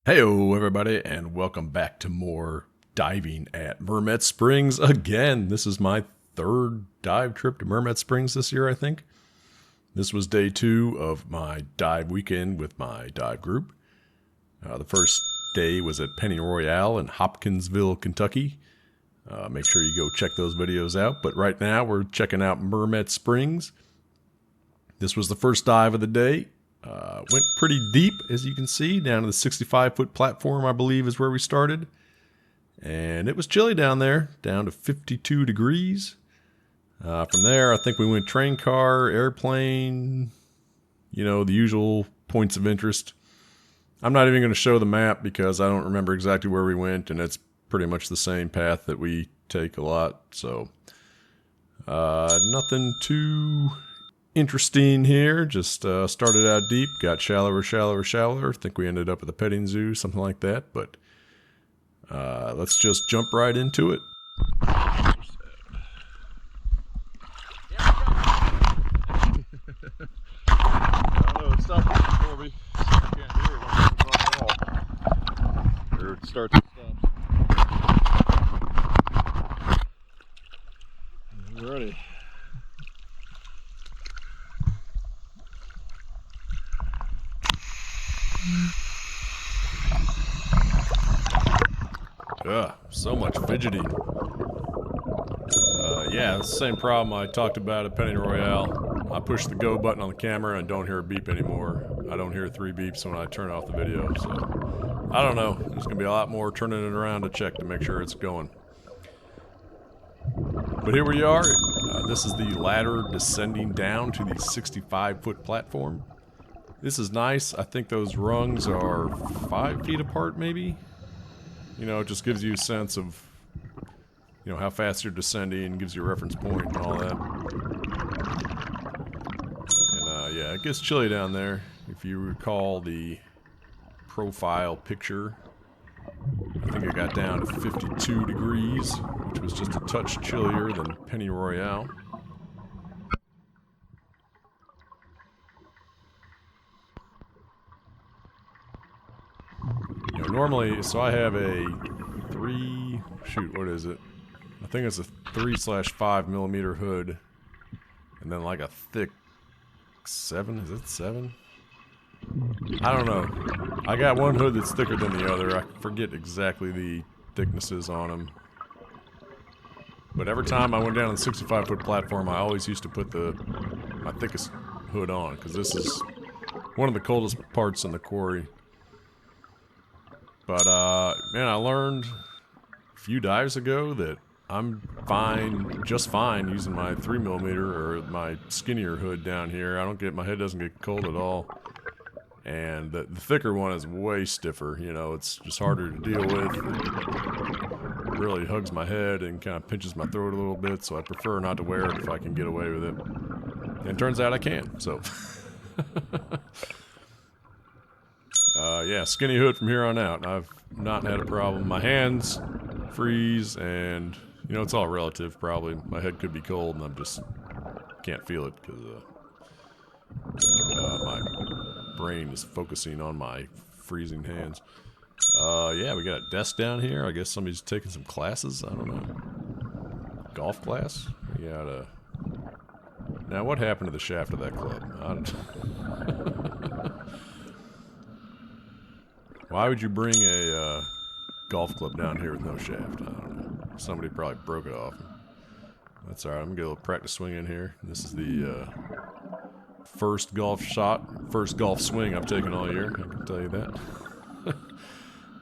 Heyo everybody, and welcome back to more diving at Mermet Springs again. This is my third dive trip to Mermet Springs this year, I think. This was day 2 of my dive weekend with my dive group. The first day was at Penny Royale in Hopkinsville, Kentucky. Make sure you go check those videos out. But right now we're checking out Mermet Springs. This was the first dive of the day. Went pretty deep, as you can see, down to the 65-foot platform, I believe, is where we started. And it was chilly down there, down to 52 degrees. From there, I think we went train car, airplane, the usual points of interest. I'm not even going to show the map because I don't remember exactly where we went, and it's pretty much the same path that we take a lot. So, nothing too interesting here. Just started out deep, got shallower. I think we ended up at the petting zoo, something like that. But let's just jump right into it. It stopped for me. I can't hear it when it comes off at all. Or it starts and stops. We're ready. So much fidgeting. Yeah, it's the same problem I talked about at Penny Royale. I push the go button on the camera and don't hear a beep anymore. I don't hear 3 beeps when I turn off the video, so I don't know. There's going to be a lot more turning it around to check to make sure it's going. But here we are. This is the ladder descending down to the 65-foot platform. This is nice. I think those rungs are 5 feet apart, maybe? It just gives you a sense of, how fast you're descending, gives you a reference point and all that. And, yeah, it gets chilly down there. If you recall the profile picture, I think it got down to 52 degrees, which was just a touch chillier than Penny Royale. Normally, so I have a what is it? I think it's a 3/5 millimeter hood, and then like a thick 7, is it 7? I don't know. I got one hood that's thicker than the other. I forget exactly the thicknesses on them. But every time I went down the 65-foot platform, I always used to put my thickest hood on, because this is one of the coldest parts in the quarry. But, man, I learned a few dives ago that I'm just fine using my 3mm or my skinnier hood down here. My head doesn't get cold at all. And the thicker one is way stiffer, it's just harder to deal with. It really hugs my head and kind of pinches my throat a little bit, so I prefer not to wear it if I can get away with it. And it turns out I can, so. Yeah, skinny hood from here on out. I've not had a problem. My hands freeze, and it's all relative. Probably my head could be cold, and can't feel it because my brain is focusing on my freezing hands. Yeah, we got a desk down here. I guess somebody's taking some classes. I don't know. Golf class. We got a. Now, what happened to the shaft of that club? Why would you bring a golf club down here with no shaft? I don't know. Somebody probably broke it off. That's alright. I'm going to get a little practice swing in here. This is the first golf swing I've taken all year. I can tell you that.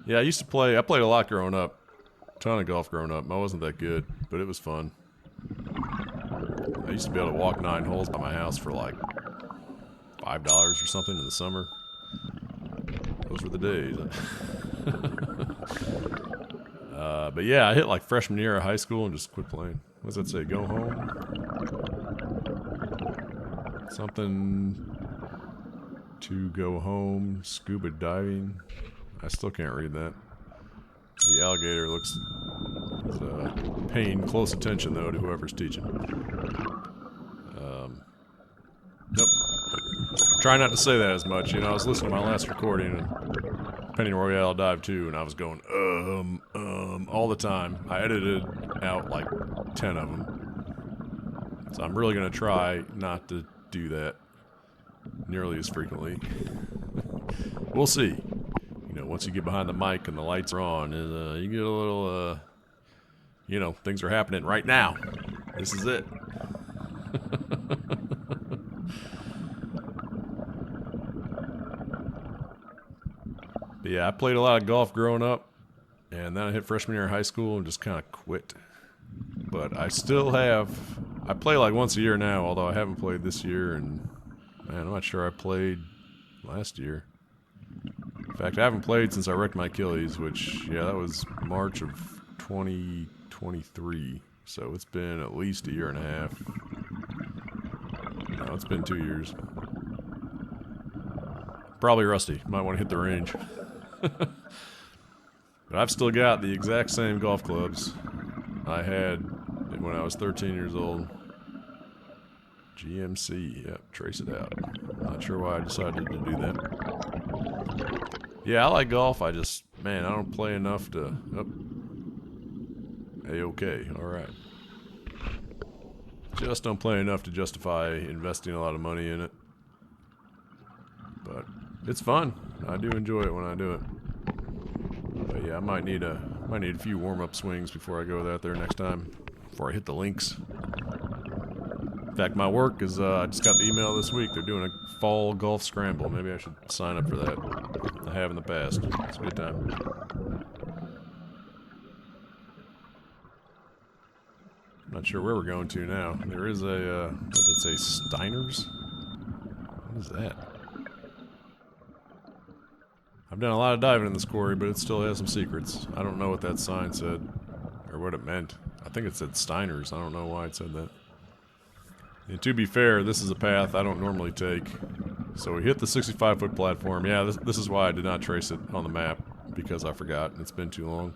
Yeah, I played a lot growing up. A ton of golf growing up. I wasn't that good, but it was fun. I used to be able to walk 9 holes by my house for like $5 or something in the summer. Those were the days. But yeah, I hit like freshman year of high school and just quit playing. What does that say? Go home? Something to go home. Scuba diving. I still can't read that. The alligator looks paying close attention though to whoever's teaching. Nope. Try not to say that as much. I was listening to my last recording and Penny Royale dive too, and I was going, all the time. I edited out like 10 of them. So I'm really going to try not to do that nearly as frequently. We'll see. You know, once you get behind the mic and the lights are on, and you get a little, you know, things are happening right now. This is it. But yeah, I played a lot of golf growing up, and then I hit freshman year of high school and just kind of quit. But I still have, I play like once a year now, although I haven't played this year, and man, I'm not sure I played last year. In fact, I haven't played since I wrecked my Achilles, which, yeah, that was March of 2023. So it's been at least a year and a half. No, it's been 2 years. Probably rusty. Might want to hit the range. But I've still got the exact same golf clubs I had when I was 13 years old. GMC. Yep, trace it out. Not sure why I decided to do that. Yeah, I like golf. I just, man, I don't play enough to... Oh. A-okay. Alright. Just don't play enough to justify investing a lot of money in it. But it's fun. I do enjoy it when I do it. But yeah, I might need a few warm-up swings before I go out there next time. Before I hit the links. In fact, my work is, I just got the email this week. They're doing a fall golf scramble. Maybe I should sign up for that. I have in the past. It's a good time. Not sure where we're going to now. There is a, what does it say, Steiner's? What is that? I've done a lot of diving in this quarry, but it still has some secrets. I don't know what that sign said, or what it meant. I think it said Steiner's. I don't know why it said that. And to be fair, this is a path I don't normally take. So we hit the 65-foot platform. Yeah, this is why I did not trace it on the map, because I forgot. It's been too long.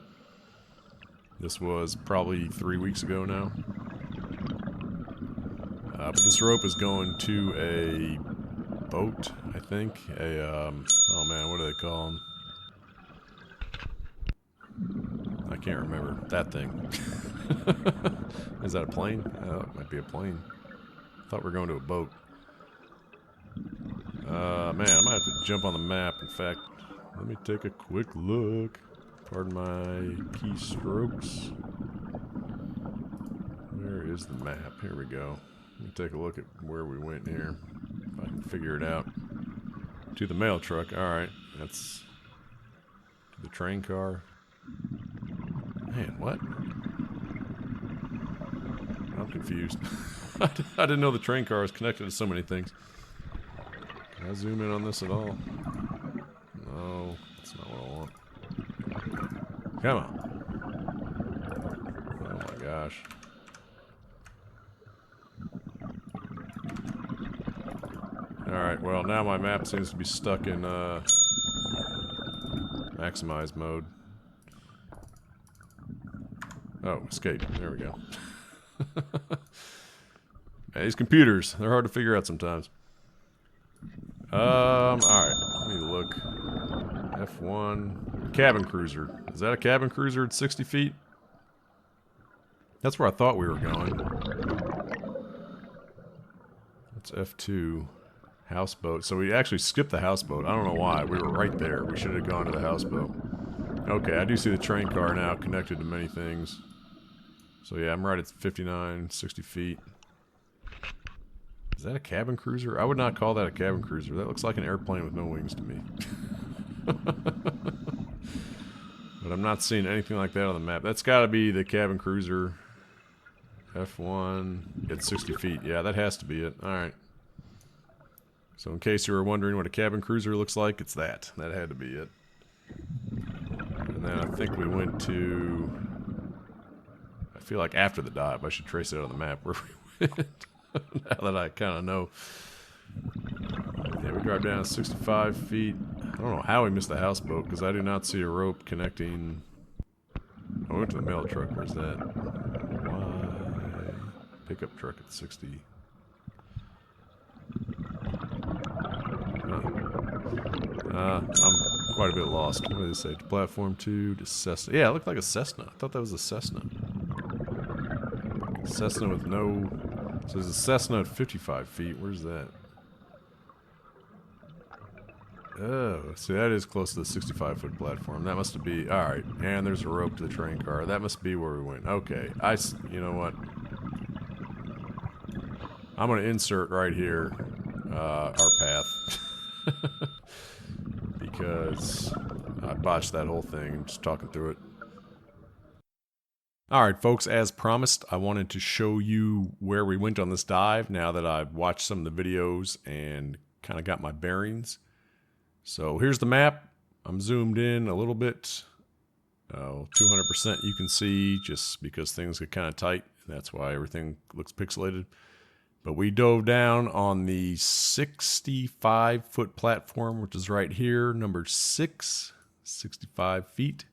This was probably 3 weeks ago now. But this rope is going to a boat, I think. Oh man, what do they call them? I can't remember. That thing. Is that a plane? Oh, it might be a plane. I thought we were going to a boat. Man, I might have to jump on the map. In fact, let me take a quick look. Pardon my keystrokes. Where is the map? Here we go. Let me take a look at where we went here. If I can figure it out. To the mail truck. Alright. That's the train car. Man, what? I'm confused. I didn't know the train car was connected to so many things. Can I zoom in on this at all? No, that's not what I want. Come on. Oh my gosh. Alright, well now my map seems to be stuck in maximize mode. Oh, escape. There we go. Man, these computers, they're hard to figure out sometimes. Alright, let me look. F1. Cabin cruiser. Is that a cabin cruiser at 60 feet? That's where I thought we were going. That's F2. Houseboat. So we actually skipped the houseboat. I don't know why. We were right there. We should have gone to the houseboat. Okay, I do see the train car now connected to many things. So yeah, I'm right at 59, 60 feet. Is that a cabin cruiser? I would not call that a cabin cruiser. That looks like an airplane with no wings to me. But I'm not seeing anything like that on the map. That's got to be the cabin cruiser. F1 at 60 feet. Yeah, that has to be it. Alright. So in case you were wondering what a cabin cruiser looks like, it's that. That had to be it. And then I think we went to... I feel like after the dive, I should trace it on the map where we went. Now that I kind of know. Yeah, we drive down 65 feet. I don't know how we missed the houseboat, because I do not see a rope connecting... I went to the mail truck. Where's that? Why? Pickup truck at 60. I'm quite a bit lost. What did they say? Platform 2 to Cessna. Yeah, it looked like a Cessna. I thought that was a Cessna. Cessna with no... So there's a Cessna at 55 feet. Where's that? Oh, see, that is close to the 65-foot platform. That must be... Alright, and there's a rope to the train car. That must be where we went. Okay, you know what? I'm going to insert right here our path. Because I botched that whole thing. I'm just talking through it. Alright, folks, as promised, I wanted to show you where we went on this dive now that I've watched some of the videos and kind of got my bearings. So here's the map. I'm zoomed in a little bit. 200% you can see just because things get kind of tight. That's why everything looks pixelated. But we dove down on the 65-foot platform, which is right here, number 6, 65 feet.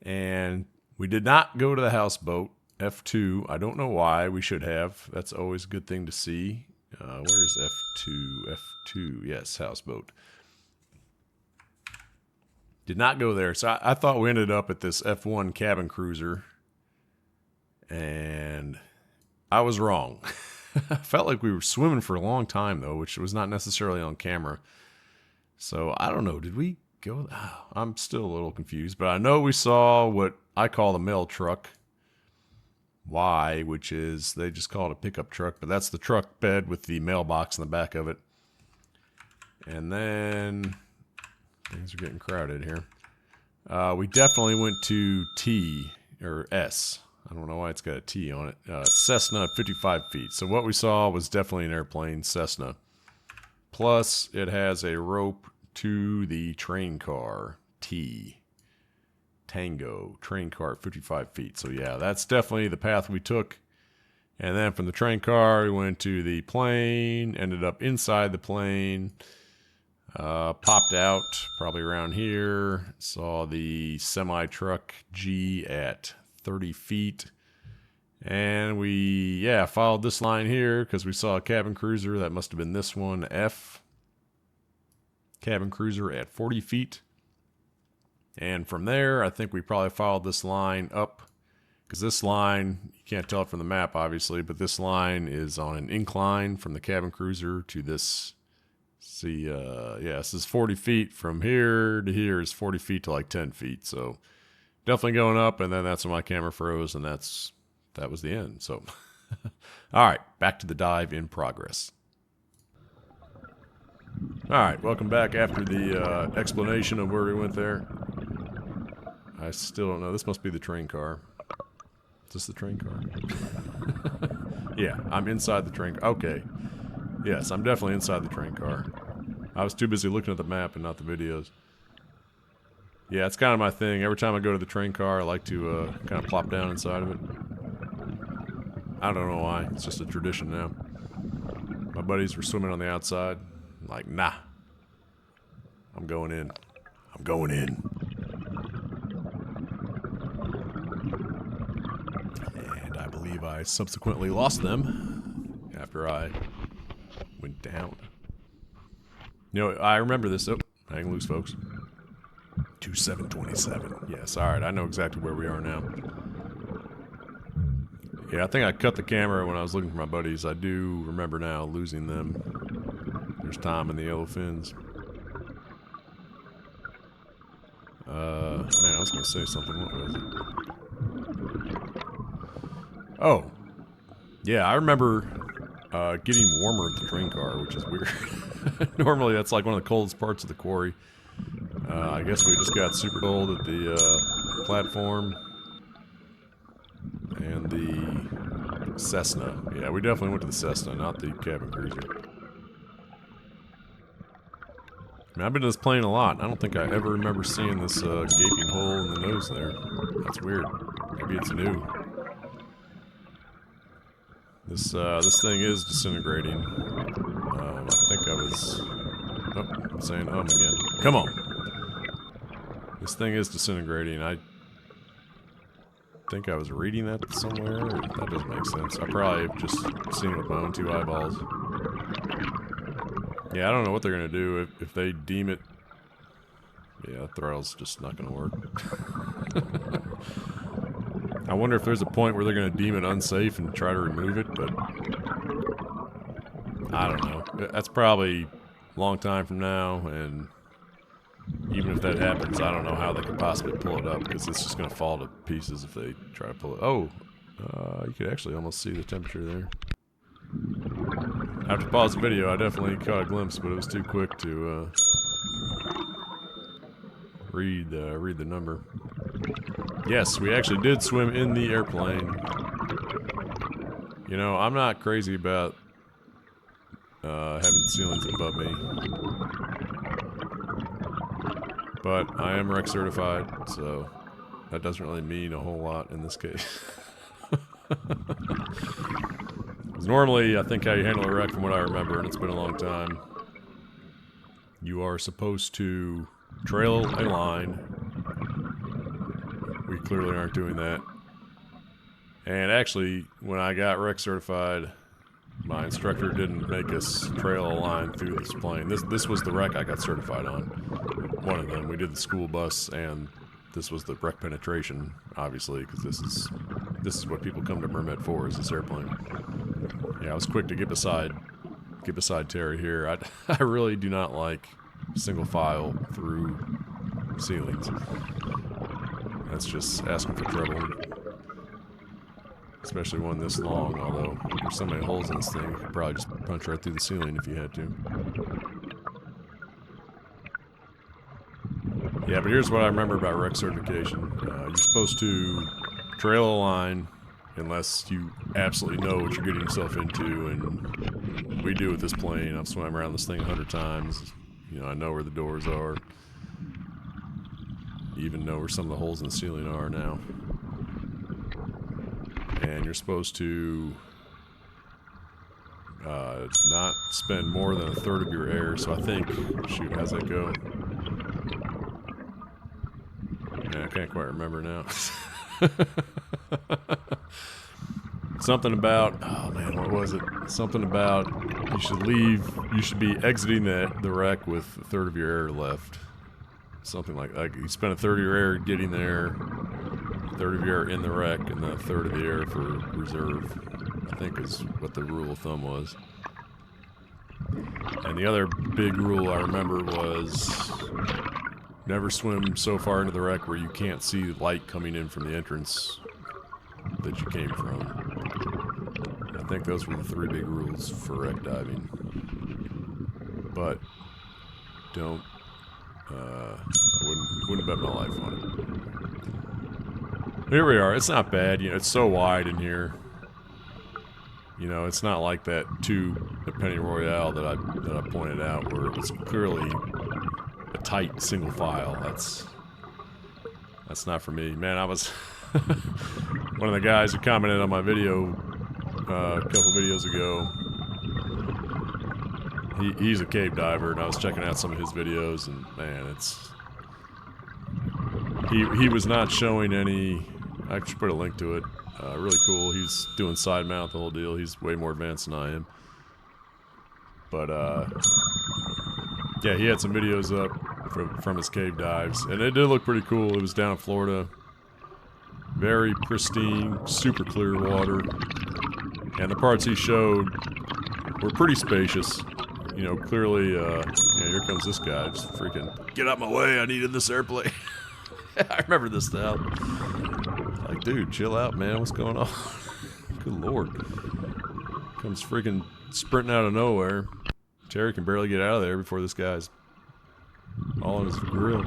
And we did not go to the houseboat, F2. I don't know why. We should have. That's always a good thing to see. Where is F2? F2, yes, houseboat. Did not go there. So I thought we ended up at this F1 cabin cruiser. And I was wrong. I felt like we were swimming for a long time, though, which was not necessarily on camera. So I don't know. Did we go? Oh, I'm still a little confused. But I know we saw what I call the mail truck. Y, which is, they just call it a pickup truck. But that's the truck bed with the mailbox in the back of it. And then... Things are getting crowded here. We definitely went to T, or S. I don't know why it's got a T on it. Cessna at 55 feet. So what we saw was definitely an airplane, Cessna. Plus, it has a rope to the train car, T. Tango, train car at 55 feet. So yeah, that's definitely the path we took. And then from the train car, we went to the plane, ended up inside the plane. Popped out probably around here. Saw the semi-truck G at 30 feet. And we, followed this line here because we saw a cabin cruiser. That must have been this one, F. Cabin cruiser at 40 feet. And from there, I think we probably followed this line up. Because this line, you can't tell it from the map, obviously, but this line is on an incline from the cabin cruiser to this... See, this is 40 feet. From here to here is 40 feet to like 10 feet. So definitely going up, and then that's when my camera froze, and that was the end. So, all right, back to the dive in progress. All right, welcome back after the explanation of where we went there. I still don't know. This must be the train car. Is this the train car? Yeah, I'm inside the train car. Okay. Yes, I'm definitely inside the train car. I was too busy looking at the map and not the videos. Yeah, it's kind of my thing. Every time I go to the train car, I like to kind of plop down inside of it. I don't know why. It's just a tradition now. My buddies were swimming on the outside. I'm like, nah. I'm going in. I'm going in. And I believe I subsequently lost them after I went down. You know, I remember this. Oh, hang loose, folks. 2727. Yes, alright, I know exactly where we are now. Yeah, I think I cut the camera when I was looking for my buddies. I do remember now losing them. There's Tom and the yellow fins. Man, I was going to say something. What was it? Oh. Yeah, I remember getting warmer at the train car, which is weird. Normally, that's like one of the coldest parts of the quarry. I guess we just got super cold at the platform. And the Cessna. Yeah, we definitely went to the Cessna, not the cabin cruiser. I mean, I've been to this plane a lot. I don't think I ever remember seeing this gaping hole in the nose there. That's weird. Maybe it's new. This thing is disintegrating. I think I was... Oh, I'm saying again. Come on! This thing is disintegrating. I think I was reading that somewhere. That doesn't make sense. I probably have just seen it with my own two eyeballs. Yeah, I don't know what they're going to do if they deem it Yeah, the throttle's just not going to work. I wonder if there's a point where they're going to deem it unsafe and try to remove it, but I don't know. That's probably a long time from now, and even if that happens, I don't know how they could possibly pull it up, because it's just going to fall to pieces if they try to pull it. Oh, you could actually almost see the temperature there. I have to pause the video. I definitely caught a glimpse, but it was too quick to read the number. Yes, we actually did swim in the airplane. You know, I'm not crazy about having ceilings above me, but I am wreck certified, so that doesn't really mean a whole lot in this case. Normally, I think how you handle a wreck, from what I remember, and it's been a long time, you are supposed to trail a line. We clearly aren't doing that. And actually, when I got wreck certified, my instructor didn't make us trail a line through this plane. This was the wreck I got certified on. One of them. We did the school bus, and this was the wreck penetration, obviously, because this is what people come to Mermet for, is this airplane. Yeah, I was quick to get beside Terry here. I really do not like single file through ceilings. That's just asking for trouble. Especially one this long, although there's so many holes in this thing, you could probably just punch right through the ceiling if you had to. Yeah, but here's what I remember about wreck certification. You're supposed to trail a line unless you absolutely know what you're getting yourself into, and we do with this plane. I've swam around this thing 100 times. You know, I know where the doors are. Even know where some of the holes in the ceiling are now. And you're supposed to not spend more than a third of your air. So I think, shoot, how's that go? Yeah, I can't quite remember now. Something about, oh man, what was it? Something about you should be exiting the wreck with a third of your air left. Something like you spend a third of your air getting there, a third of your air in the wreck, and then a third of the air for reserve, I think is what the rule of thumb was. And the other big rule I remember was never swim so far into the wreck where you can't see light coming in from the entrance that you came from. I think those were the 3 big rules for wreck diving. But don't, I wouldn't bet my life on it. Here we are. It's not bad. You know, it's so wide in here. You know, it's not like that the Penny Royale that I pointed out, where it was clearly a tight single file. That's not for me, man. I was one of the guys who commented on my video a couple videos ago. He's a cave diver, and I was checking out some of his videos, and man, he was not showing any. I should put a link to it. Really cool. He's doing side mount, the whole deal. He's way more advanced than I am. But yeah, he had some videos up from his cave dives, and it did look pretty cool. It was down in Florida. Very pristine, super clear water. And the parts he showed were pretty spacious. You know, clearly, yeah, here comes this guy. Just freaking, get out my way, I needed this airplane. I remember this now. Like, dude, chill out, man. What's going on? Good lord. Comes freaking sprinting out of nowhere. Terry can barely get out of there before this guy's all in his grill.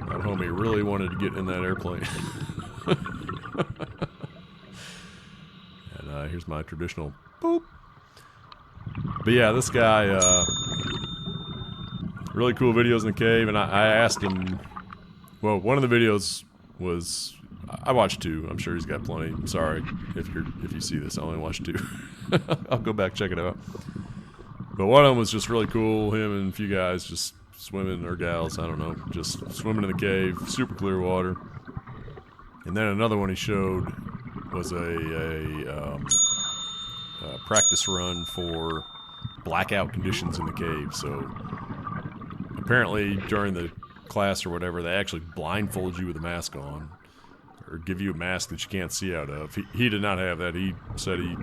That homie really wanted to get in that airplane. And here's my traditional boop. But yeah, this guy, really cool videos in the cave, and I asked him, well, one of the videos was, I watched 2. I'm sure he's got plenty. I'm sorry if you see this. I only watched 2. I'll go back, check it out. But one of them was just really cool. Him and a few guys just swimming, or gals, I don't know, just swimming in the cave, super clear water. And then another one he showed was a practice run for blackout conditions in the cave. So apparently during the class or whatever, they actually blindfold you with a mask on, or give you a mask that you can't see out of. He did not have that. He said he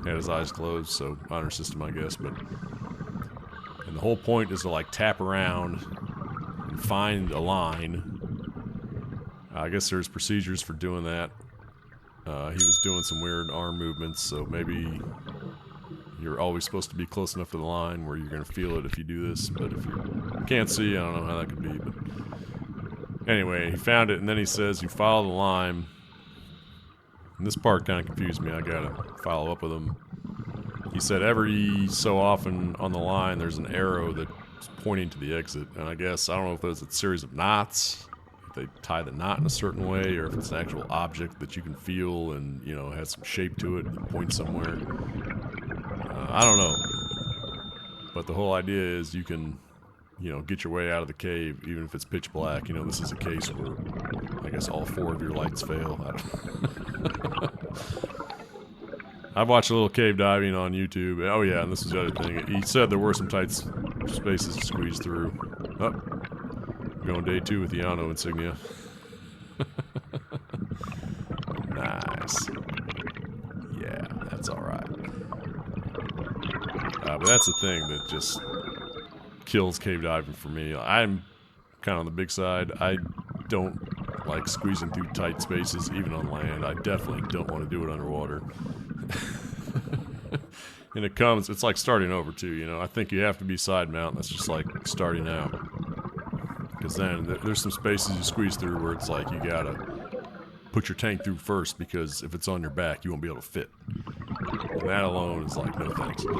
had his eyes closed, so honor system, I guess. But and the whole point is to like tap around and find a line. I guess there's procedures for doing that. He was doing some weird arm movements, so maybe you're always supposed to be close enough to the line where you're going to feel it if you do this. But if you can't see, I don't know how that could be. But anyway, he found it, and then he says you follow the line. And this part kind of confused me. I got to follow up with him. He said every so often on the line there's an arrow that's pointing to the exit. And I guess, I don't know if there's a series of knots, if they tie the knot in a certain way, or if it's an actual object that you can feel and, you know, has some shape to it and points somewhere. I don't know. But the whole idea is you can, you know, get your way out of the cave even if it's pitch black. You know, this is a case where I guess all 4 of your lights fail. I don't know. I've watched a little cave diving on YouTube. Oh yeah, and this is the other thing. He said there were some tight spaces to squeeze through. Oh, going day 2 with the Yano insignia. Nice. Yeah, that's alright. But that's the thing that just kills cave diving for me. I'm kind of on the big side. I don't like squeezing through tight spaces, even on land. I definitely don't want to do it underwater. And it's like starting over too, you know. I think you have to be side mount. That's just like starting out. Because then there's some spaces you squeeze through where it's like you gotta put your tank through first, because if it's on your back, you won't be able to fit. And that alone is like, no thanks. And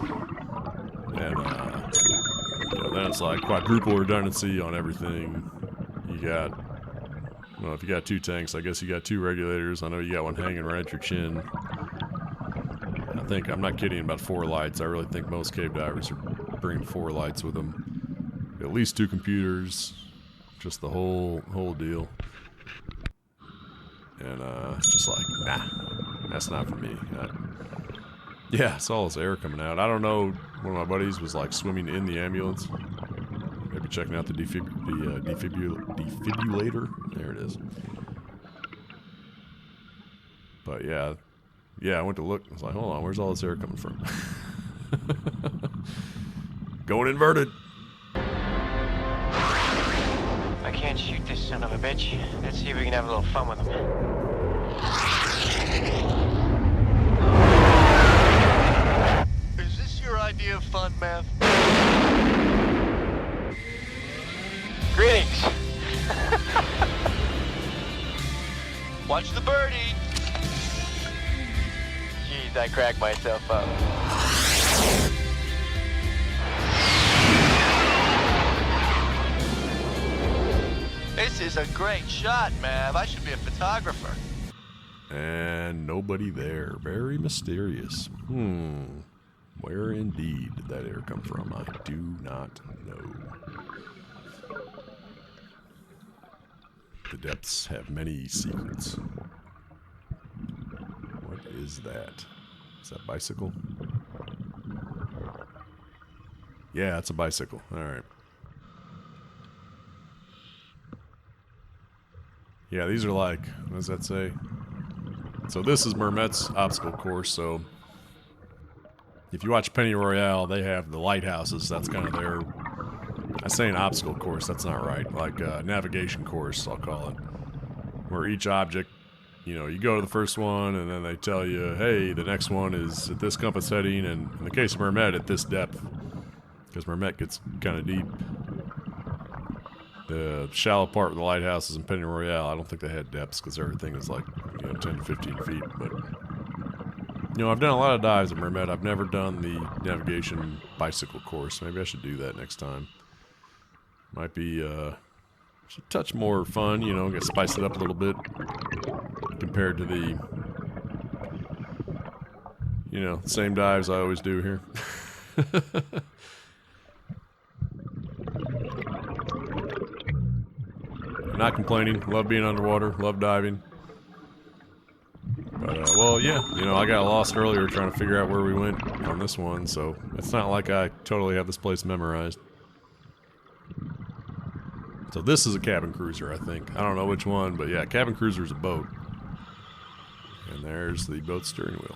you know, then it's like quadruple redundancy on everything. You got, well, if you got 2 tanks, I guess you got 2 regulators. I know you got one hanging right at your chin. I think, I'm not kidding about 4 lights. I really think most cave divers are bringing 4 lights with them. At least 2 computers. Just the whole deal. And just like, nah, that's not for me. Yeah, I saw this air coming out. I don't know, one of my buddies was like swimming in the ambulance. Maybe checking out the defibrillator. There it is. But yeah, I went to look. I was like, hold on, where's all this air coming from? Going inverted. I can't shoot this son of a bitch. Let's see if we can have a little fun with him. Is this your idea of fun, Mav? Greetings. Watch the birdie. Jeez, I cracked myself up. This is a great shot, Mav. I should be a photographer. And nobody there. Very mysterious. Where indeed did that air come from? I do not know. The depths have many secrets. What is that? Is that a bicycle? Yeah, it's a bicycle. Alright. Yeah, these are like, what does that say? So this is Mermet's obstacle course, so if you watch Penny Royale, they have the lighthouses. That's kind of their, I say an obstacle course, that's not right. Like a navigation course, I'll call it. Where each object, you know, you go to the first one and then they tell you, hey, the next one is at this compass heading, and in the case of Mermet, at this depth. Because Mermet gets kind of deep. The shallow part with the lighthouses in Penny Royale, I don't think they had depths because everything is like, you know, 10 to 15 feet. But, you know, I've done a lot of dives at Mermet. I've never done the navigation bicycle course. Maybe I should do that next time. Might be a touch more fun, you know, get spice it up a little bit compared to the, you know, same dives I always do here. Not complaining. Love being underwater. Love diving. But, well, yeah. You know, I got lost earlier trying to figure out where we went on this one, so it's not like I totally have this place memorized. So this is a cabin cruiser, I think. I don't know which one, but yeah, cabin cruiser is a boat. And there's the boat steering wheel.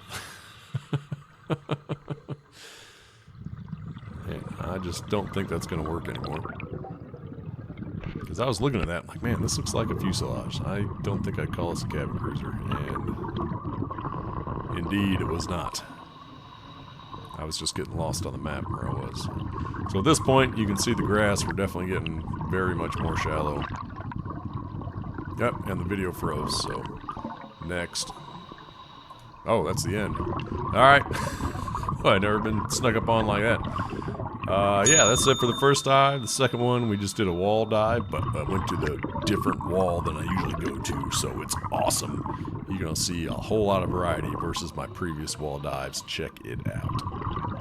And I just don't think that's going to work anymore. Because I was looking at that, I'm like, man, this looks like a fuselage. I don't think I'd call this a cabin cruiser. And indeed, it was not. I was just getting lost on the map where I was. So at this point, you can see the grass. We're definitely getting very much more shallow. Yep, and the video froze, so next. Oh, that's the end. Alright. I've never been snuck up on like that. Yeah, that's it for the first dive. The second one, we just did a wall dive, but I went to the different wall than I usually go to, so it's awesome. You're going to see a whole lot of variety versus my previous wall dives. Check it out.